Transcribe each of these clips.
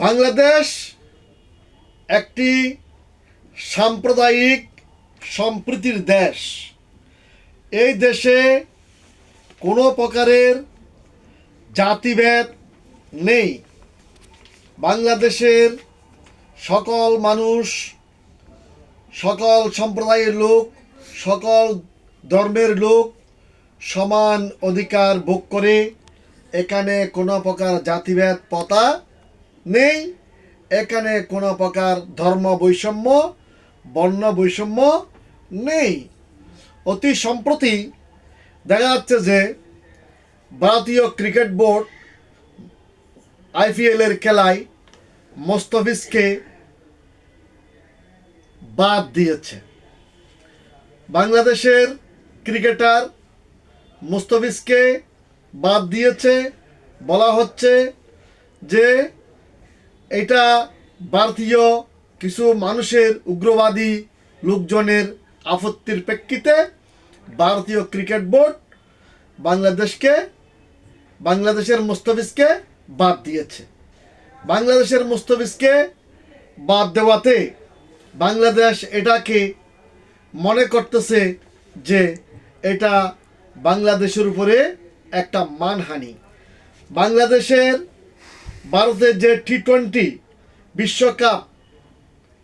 বাংলাদেশ একটি সাম্প্রদায়িক সম্প্রীতির দেশ। এই দেশে কোনো প্রকারের জাতিভেদ নেই। বাংলাদেশের সকল মানুষ, সকল সম্প্রদায়ের লোক, সকল ধর্মের লোক সমান অধিকার ভোগ করে। এখানে কোনো প্রকার জাতিভেদ প্রথা নেই। এখানে কোনো প্রকার ধর্ম বৈষম্য, বর্ণ বৈষম্য নেই। অতি সম্প্রতি দেখা যাচ্ছে যে ভারতীয় ক্রিকেট বোর্ড আইপিএলের খেলায় মোস্তাফিজকে বাদ দিয়েছে। বাংলাদেশের ক্রিকেটার মোস্তাফিজকে বাদ দিয়েছে। বলা হচ্ছে যে এটা ভারতীয় কিছু মানুষের, উগ্রবাদী লোকজনের আপত্তির প্রেক্ষিতে ভারতীয় ক্রিকেট বোর্ড বাংলাদেশের মোস্তাফিজকে বাদ দিয়েছে। বাংলাদেশের মোস্তাফিজকে বাদ দেওয়াতে বাংলাদেশ এটাকে মনে করতেছে যে এটা বাংলাদেশের উপরে একটা মানহানি। বাংলাদেশের ভারতের যে টি-20 বিশ্বকাপ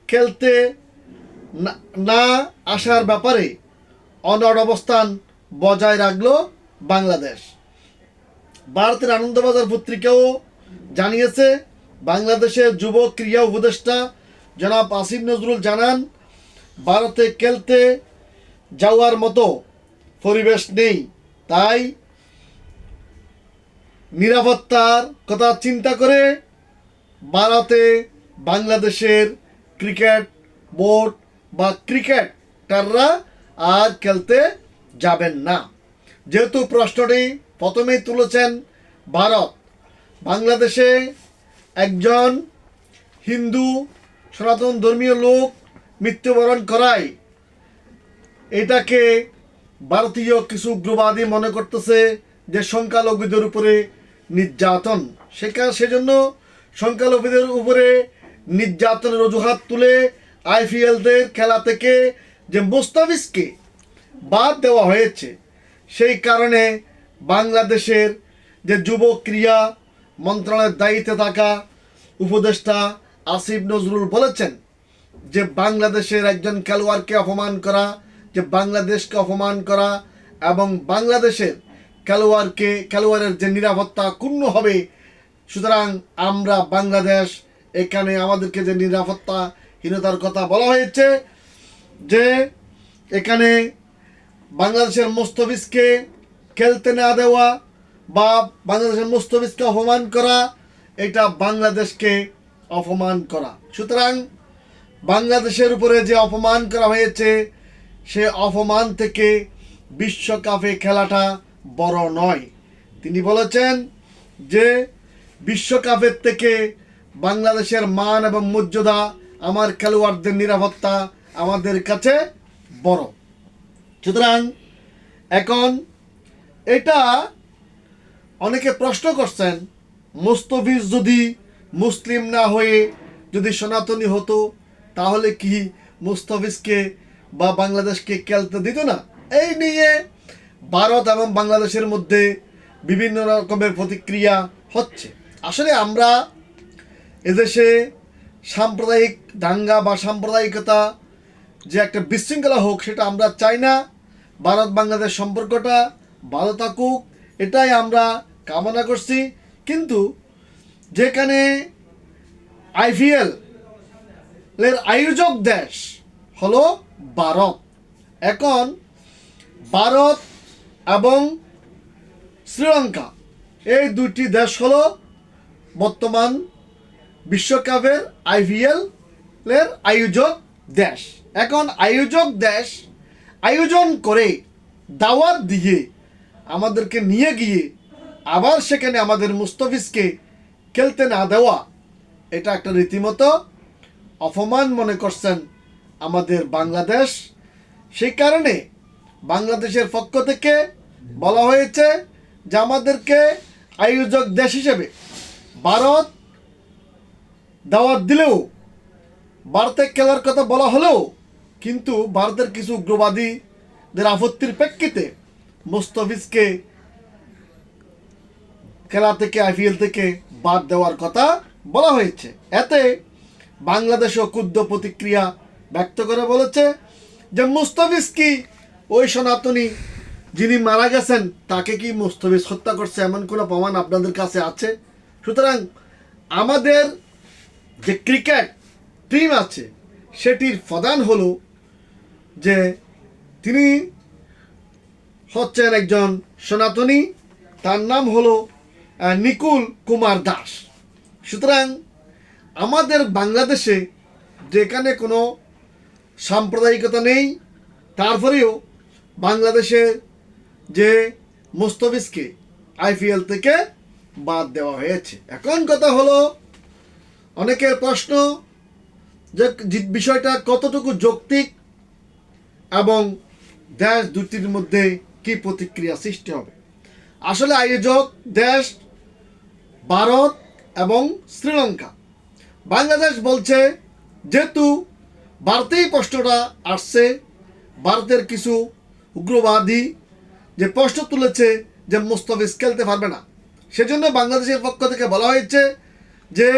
খেলতে না আসার ব্যাপারে অনড় অবস্থান বজায় রাখলো বাংলাদেশ। ভারতের আনন্দবাজার পত্রিকাও জানিয়েছে, বাংলাদেশের যুব ক্রীড়া উপদেষ্টা জনাব আসিফ নজরুল জানান, ভারতে খেলতে যাওয়ার মতো পরিবেশ নেই। তাই নিরাপত্তার কথা চিন্তা করে ভারতে বাংলাদেশের ক্রিকেট বোর্ড বা ক্রিকেটাররা আর খেলতে যাবেন না। যেহেতু প্রশ্নটি প্রথমেই তুলেছেন ভারত, বাংলাদেশে একজন হিন্দু সনাতন ধর্মীয় লোক মৃত্যুবরণ করায় এটাকে ভারতীয় কিছু উগ্রবাদী মনে করতেছে যে সংখ্যালঘুদের উপরে নির্যাতন। সেজন্য সংখ্যালঘুদের উপরে নির্যাতনের অজুহাত তুলে আইপিএলদের খেলা থেকে যে মোস্তাফিজকে বাদ দেওয়া হয়েছে, সেই কারণে বাংলাদেশের যে যুব ক্রীড়া মন্ত্রণালয়ের দায়িত্বে থাকা উপদেষ্টা আসিফ নজরুল বলেছেন যে বাংলাদেশের একজন খেলোয়াড়কে অপমান করা, যে বাংলাদেশকে অপমান করা এবং বাংলাদেশের খেলোয়াড়ের যে নিরাপত্তা ক্ষুণ্ণ হবে। সুতরাং আমরা বাংলাদেশ এখানে আমাদেরকে যে নিরাপত্তাহীনতার কথা বলা হয়েছে, যে এখানে বাংলাদেশের মোস্তাফিজকে খেলতে না দেওয়া বা বাংলাদেশের মোস্তাফিজকে অপমান করা, এটা বাংলাদেশকে অপমান করা। সুতরাং বাংলাদেশের উপরে যে অপমান করা হয়েছে, সে অপমান থেকে বিশ্বকাপে খেলাটা বড় নয়। তিনি বলেছেন যে বিশ্বকাপের থেকে বাংলাদেশের মান এবং মর্যাদা, আমার খেলোয়াড়দের নিরাপত্তা আমাদের কাছে বড়। সুতরাং এখন এটা অনেকে প্রশ্ন করছেন, মোস্তাফিজ যদি মুসলিম না হয়ে যদি সনাতনী হতো, তাহলে কি মোস্তাফিজকে বা বাংলাদেশকে খেলতে দিত না? এই নিয়ে ভারত এবং বাংলাদেশের মধ্যে বিভিন্ন রকমের প্রতিক্রিয়া হচ্ছে। আসলে আমরা এদেশে সাম্প্রদায়িক দাঙ্গা বা সাম্প্রদায়িকতা যে একটা বিশৃঙ্খলা হোক, সেটা আমরা চাই না। ভারত বাংলাদেশ সম্পর্কটা ভালো থাকুক, এটাই আমরা কামনা করছি। কিন্তু যেখানে আইপিএল এর আয়োজক দেশ হলো ভারত, এখন ভারত এবং শ্রীলঙ্কা, এই দুটি দেশ হলো বর্তমান বিশ্বকাপের আইপিএল এর আয়োজক দেশ। এখন আয়োজক দেশ আয়োজন করে দাওয়াত দিয়ে আমাদেরকে নিয়ে গিয়ে আবার সেখানে আমাদের মুস্তাফিজকে খেলতে না দেওয়া, এটা একটা রীতিমতো অপমান মনে করছেন আমাদের বাংলাদেশ। সেই কারণে বাংলাদেশের পক্ষ থেকে বলা হয়েছে যে আমাদেরকে আয়োজক দেশ হিসেবে ভারত দাওয়াত দিলেও, ভারতে খেলার কথা বলা হলেও কিন্তু ভারতের কিছু উগ্রবাদীদের আপত্তির প্রেক্ষিতে মুস্তাফিজকে খেলা থেকে, আইপিএল থেকে বাদ দেওয়ার কথা বলা হয়েছে। এতে বাংলাদেশও ক্ষুব্ধ প্রতিক্রিয়া ব্যক্ত করে বলেছে যে মুস্তাফিজ কি ওই সনাতনী যিনি মারা গেছেন তাকে কি মুস্তাফিজ হত্যা করছে, এমন কোনো প্রমাণ আপনাদের কাছে আছে? সুতরাং আমাদের যে ক্রিকেট টিম আছে সেটির প্রধান হলো যে তিনি হচ্ছেন একজন সনাতনী, তার নাম হলো নিকুল কুমার দাস। সুতরাং আমাদের বাংলাদেশে যেখানে কোনো সাম্প্রদায়িকতা নেই, তারপরেও বাংলাদেশের যে মুস্তাফিজকে আইপিএল থেকে বাদ দেওয়া হয়েছে। এখন কথা হলো, অনেকের প্রশ্ন যে বিষয়টা কতটুকু যৌক্তিক এবং দেশ দুটির মধ্যে কি প্রতিক্রিয়া সৃষ্টি হবে। আসলে আয়োজক দেশ ভারত এবং শ্রীলঙ্কা। বাংলাদেশ বলছে যেহেতু ভারতেই প্রশ্নটা আসছে, ভারতের কিছু উগ্রবাদী যে প্রশ্ন তুলেছে যে মুস্তাফিজ খেলতে পারবে না, সেজন্য বাংলাদেশের পক্ষ থেকে বলা হয়েছে যে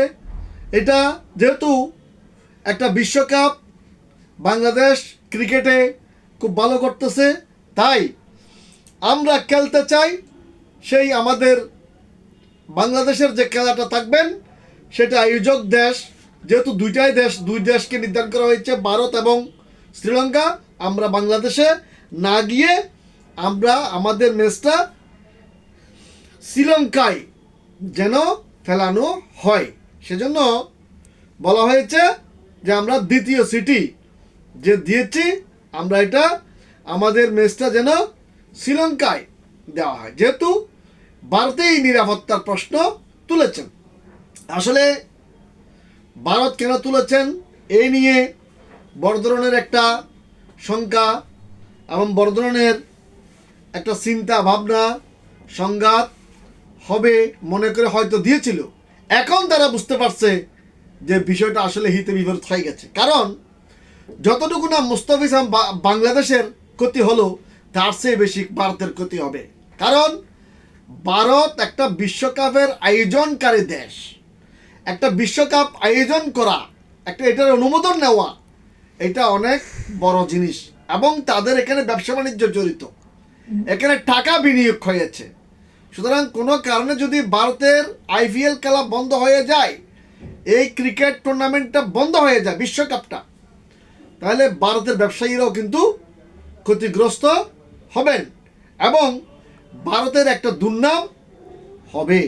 এটা যেহেতু একটা বিশ্বকাপ, বাংলাদেশ ক্রিকেটে খুব ভালো করতেছে, তাই আমরা খেলতে চাই। সেই আমাদের বাংলাদেশের যে খেলাটা থাকবেন সেটা আয়োজক দেশ, যেহেতু দুই দেশকে নির্ধারণ করা হয়েছে, ভারত এবং শ্রীলঙ্কা, আমরা বাংলাদেশে না গিয়ে আমরা আমাদের ম্যাচটা শ্রীলঙ্কায় যেন ফেলানো হয়, সেজন্য বলা হয়েছে যে আমরা দ্বিতীয় সিটি যে দিয়েছি, আমরা এটা আমাদের ম্যাচটা যেন শ্রীলঙ্কায় দেওয়া হয়, যেহেতু ভারতেই নিরাপত্তার প্রশ্ন তুলেছেন। আসলে ভারত কেন তুলেছেন এই নিয়ে বড় ধরনের একটা শঙ্কা এবং বড় ধরনের একটা চিন্তা ভাবনা, সংঘাত হবে মনে করে হয়তো দিয়েছিল। এখন তারা বুঝতে পারছে যে বিষয়টা আসলে হিতে বিপরীত হয়ে গেছে। কারণ যতটুকু না মুস্তাফিজ বাংলাদেশের ক্ষতি হলো, তার চেয়ে বেশি ভারতের ক্ষতি হবে। কারণ ভারত একটা বিশ্বকাপের আয়োজনকারী দেশ, একটা বিশ্বকাপ আয়োজন করা, একটা এটার অনুমোদন নেওয়া, এটা অনেক বড় জিনিস এবং তাদের এখানে ব্যবসা বাণিজ্য জড়িত, এখানে টাকা বিনিয়োগ হয়েছে। সুতরাং কোনো কারণে যদি ভারতের আইপিএল খেলা বন্ধ হয়ে যায়, এই ক্রিকেট টুর্নামেন্টটা বন্ধ হয়ে যায়, বিশ্বকাপটা, তাহলে ভারতের ব্যবসায়ীরাও কিন্তু ক্ষতিগ্রস্ত হবেন এবং ভারতের একটা দুর্নাম হবে।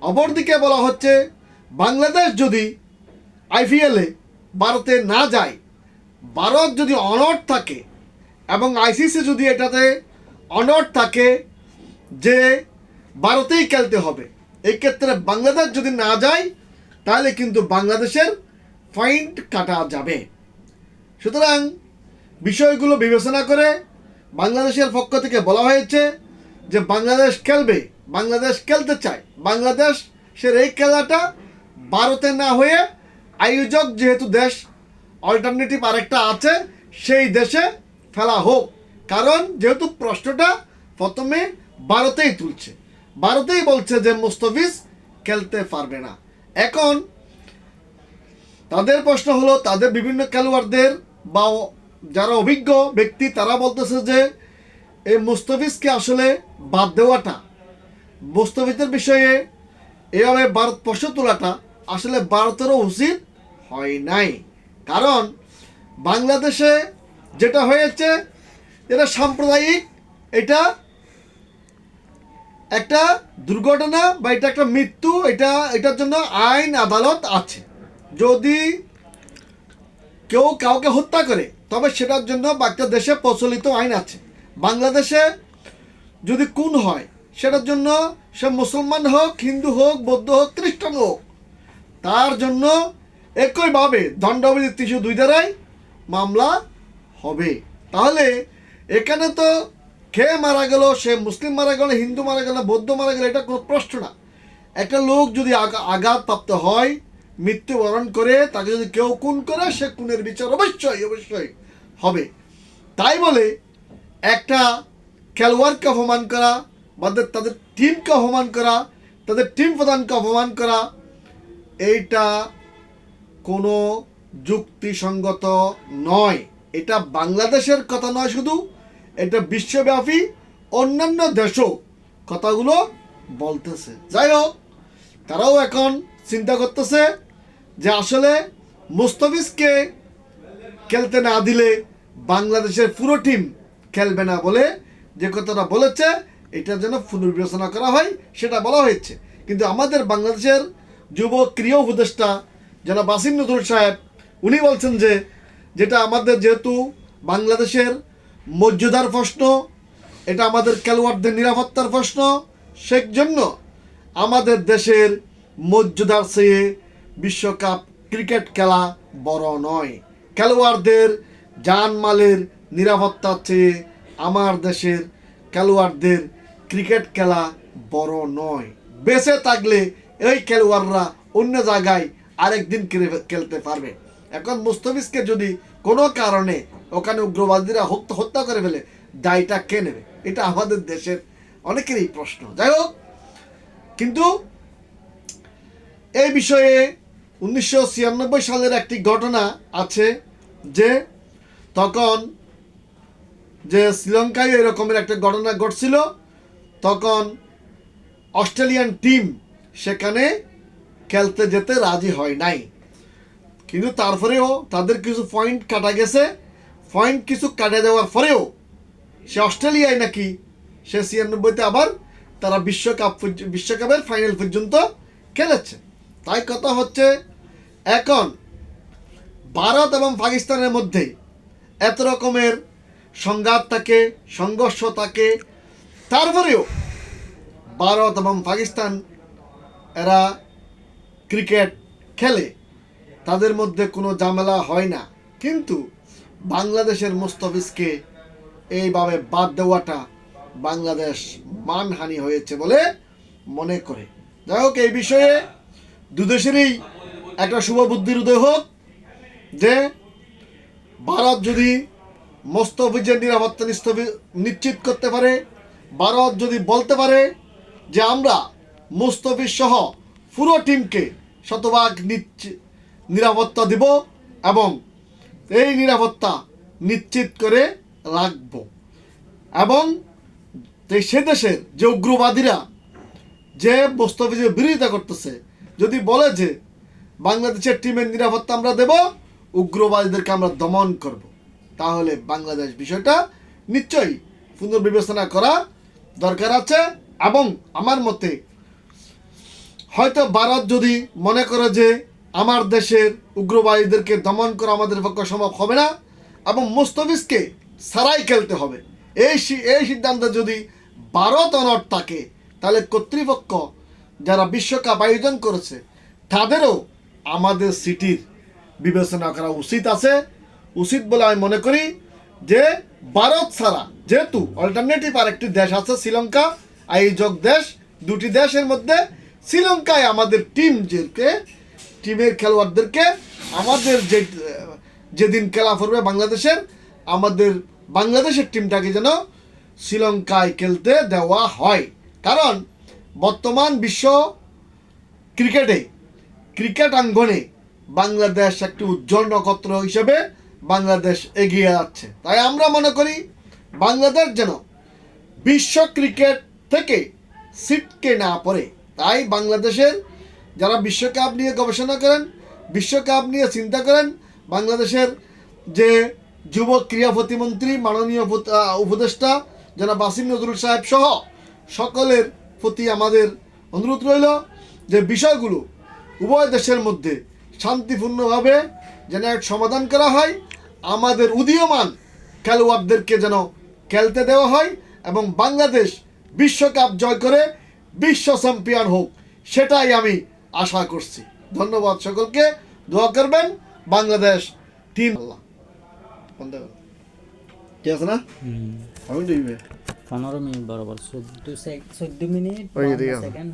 অপরদিকে বলা হচ্ছে বাংলাদেশ যদি আইপিএলে ভারতে না যায়, ভারত যদি অনড় থাকে এবং আইসিসি যদি এটাতে অনড় থাকে যে ভারতেই খেলতে হবে, এই ক্ষেত্রে বাংলাদেশ যদি না যায় তাহলে কিন্তু বাংলাদেশের ফাইন কাটা যাবে। সুতরাং বিষয়গুলো বিবেচনা করে বাংলাদেশের পক্ষ থেকে বলা হয়েছে যে বাংলাদেশ খেলবে, বাংলাদেশ খেলতে চায়, বাংলাদেশের এই খেলাটা ভারতে না হয়ে আয়োজক যেহেতু দেশ অল্টারনেটিভ আরেকটা আছে সেই দেশে ফেলা হোক। কারণ যেহেতু প্রশ্নটা প্রথমে ভারতেই তুলছে, ভারতেই বলছে যে মুস্তাফিজ খেলতে পারবে না। এখন তাদের প্রশ্ন হলো, তাদের বিভিন্ন খেলোয়াড়দের বা যারা অভিজ্ঞ ব্যক্তি তারা বলতেছে যে এই মুস্তাফিজকে আসলে বাদ দেওয়াটা, মুস্তাফিজের বিষয়ে এভাবে ভারত প্রশ্ন তোলাটা আসলে ভারতেরও উচিত হয় নাই। কারণ বাংলাদেশে যেটা হয়েছে এটা সাম্প্রদায়িক, এটা একটা দুর্ঘটনা বা এটা একটা মৃত্যু, এটার জন্য আইন আদালত আছে। যদি কেউ কাউকে হত্যা করে তবে সেটার জন্য একটা দেশে প্রচলিত আইন আছে। বাংলাদেশে যদি খুন হয় সেটার জন্য সে মুসলমান হোক, হিন্দু হোক, বৌদ্ধ হোক, খ্রিস্টান হোক, তার জন্য একইভাবে দণ্ডবিধি ৩০২ ধারায় মামলা হবে। তাহলে এখানে তো খেয়ে মারা গেল, সে মুসলিম মারা গেল, হিন্দু মারা গেল, বৌদ্ধ মারা গেল, এটা কোনো প্রশ্ন না। একটা লোক যদি আঘাতপ্রাপ্ত হয়, মৃত্যুবরণ করে তাকে যদি কেউ খুন করে সে খুনের বিচার অবশ্যই অবশ্যই হবে। তাই বলে একটা খেলোয়াড়কে অপমান করা বা তাদের টিমকে অপমান করা, তাদের টিম প্রধানকে অপমান করা, এইটা কোনো যুক্তিসঙ্গত নয়। এটা বাংলাদেশের কথা নয় শুধু, এটা বিশ্বব্যাপী অন্যান্য দেশও কথাগুলো বলতেছে। যাই হোক, তারাও এখন চিন্তা করতেছে যে আসলে মুস্তাফিজকে খেলতে না দিলে বাংলাদেশের পুরো টিম খেলবে না বলে যে কথাটা বলেছে, এটা যেন পুনর্বিবেচনা করা হয় সেটা বলা হয়েছে। কিন্তু আমাদের বাংলাদেশের যুব ক্রীড়া উপদেষ্টা যেন বাসিম নজরুল সাহেব, উনি বলছেন যে যেটা আমাদের যেহেতু বাংলাদেশের মর্যাদার প্রশ্ন, এটা আমাদের খেলোয়াড়দের নিরাপত্তার প্রশ্ন, সেই জন্য আমাদের দেশের মর্যাদার চেয়ে বিশ্বকাপ ক্রিকেট খেলা বড় নয়। খেলোয়াড়দের জানমালের নিরাপত্তার চেয়ে আমার দেশের খেলোয়াড়দের ক্রিকেট খেলা বড় নয়। বেঁচে থাকলে এই খেলোয়াড়রা অন্য জায়গায় আরেকদিন খেলতে পারবে। এখন মুস্তাফিজকে যদি কোনো কারণে ওখানে উগ্রবাদীরা হত্যা করে ফেলে, দায়টা কে নেবে? এটা আমাদের দেশের অনেকেরই প্রশ্ন। যাই হোক, কিন্তু এই বিষয়ে 1996 সালের একটি ঘটনা আছে যে তখন যে শ্রীলঙ্কায় এরকমের একটা ঘটনা ঘটছিল, তখন অস্ট্রেলিয়ান টিম সেখানে খেলতে যেতে রাজি হয় নাই। কিন্তু তারপরেও তাদের কিছু পয়েন্ট কাটা গেছে, পয়েন্ট কিছু কাটা যাওয়ার পরেও সে অস্ট্রেলিয়ায় নাকি সে 96-তে আবার তারা বিশ্বকাপের ফাইনাল পর্যন্ত খেলেছে। তাই কথা হচ্ছে, এখন ভারত এবং পাকিস্তানের মধ্যে এত রকমের সংঘাত থাকে, সংঘর্ষ থাকে, তারপরেও ভারত এবং পাকিস্তান এরা ক্রিকেট খেলে, তাদের মধ্যে কোনো ঝামেলা হয় না। কিন্তু বাংলাদেশের মুস্তাফিজকে এইভাবে বাদ দেওয়াটা বাংলাদেশ মানহানি হয়েছে বলে মনে করে। যাই হোক, এই বিষয়ে দুদেশেরই একটা শুভ বুদ্ধির উদয় হোক যে ভারত যদি মুস্তাফিজের নিরাপত্তা নিশ্চিত করতে পারে, ভারত যদি বলতে পারে যে আমরা মুস্তাফিজ সহ পুরো টিমকে শতভাগ নিরাপত্তা দিব এবং এই নিরাপত্তা নিশ্চিত করে রাখব, এবং সে দেশের যে উগ্রবাদীরা যে মুস্তাফিজের বিরোধিতা করতেছে যদি বলে যে বাংলাদেশের টিমের নিরাপত্তা আমরা দেব, উগ্রবাদীদেরকে আমরা দমন করব, তাহলে বাংলাদেশ বিষয়টা নিশ্চয়ই পুনর্বিবেচনা করা দরকার আছে। এবং আমার মতে হয়তো ভারত যদি মনে করে যে আমার দেশের উগ্রবাদীদেরকে দমন করা আমাদের পক্ষে সম্ভব হবে না এবং মুস্তাফিজকে সারাই খেলতে হবে, এই সিদ্ধান্তে যদি ভারত অনড় থাকে, তাহলে কর্তৃপক্ষ যারা বিশ্বকাপ আয়োজন করেছে তাদেরও আমাদের সিটির বিবেচনা করা উচিত বলে আমি মনে করি। যে ভারত ছাড়া যেহেতু অল্টারনেটিভ আরেকটি দেশ আছে শ্রীলঙ্কা, আয়োজক দেশ দুটি দেশের মধ্যে শ্রীলঙ্কায় আমাদের টিমের খেলোয়াড়দেরকে আমাদের যেদিন খেলা পড়বে আমাদের বাংলাদেশের টিমটাকে যেন শ্রীলঙ্কায় খেলতে দেওয়া হয়। কারণ বর্তমান বিশ্ব ক্রিকেট অঙ্গনে বাংলাদেশ একটি উজ্জ্বল নক্ষত্র হিসেবে বাংলাদেশ এগিয়ে যাচ্ছে। তাই আমরা মনে করি বাংলাদেশ যেন বিশ্ব ক্রিকেট থেকে ছিটকে না পড়ে। তাই বাংলাদেশের যারা বিশ্বকাপ নিয়ে গবেষণা করেন, বিশ্বকাপ নিয়ে চিন্তা করেন, বাংলাদেশের যে যুব ক্রীড়া প্রতিমন্ত্রী মাননীয় উপদেষ্টা যারা বাসিম নজরুল সাহেব সহ সকলের প্রতি আমাদের অনুরোধ রইল যে বিষয়গুলো উভয় দেশের মধ্যে শান্তিপূর্ণভাবে যেন এক সমাধান করা হয়, আমাদের উদীয়মান খেলোয়াড়দেরকে যেন খেলতে দেওয়া হয় এবং বাংলাদেশ বিশ্বকাপ জয় করে বিশ্ব চ্যাম্পিয়ন হোক, সেটাই আমি আশা করছি। ধন্যবাদ সকলকে, দোয়া করবেন বাংলাদেশ টিম। আল্লাহ ঠিক আছে না? আমি 15 মিনিট বরাবর 14 মিনিট 52 সেকেন্ড।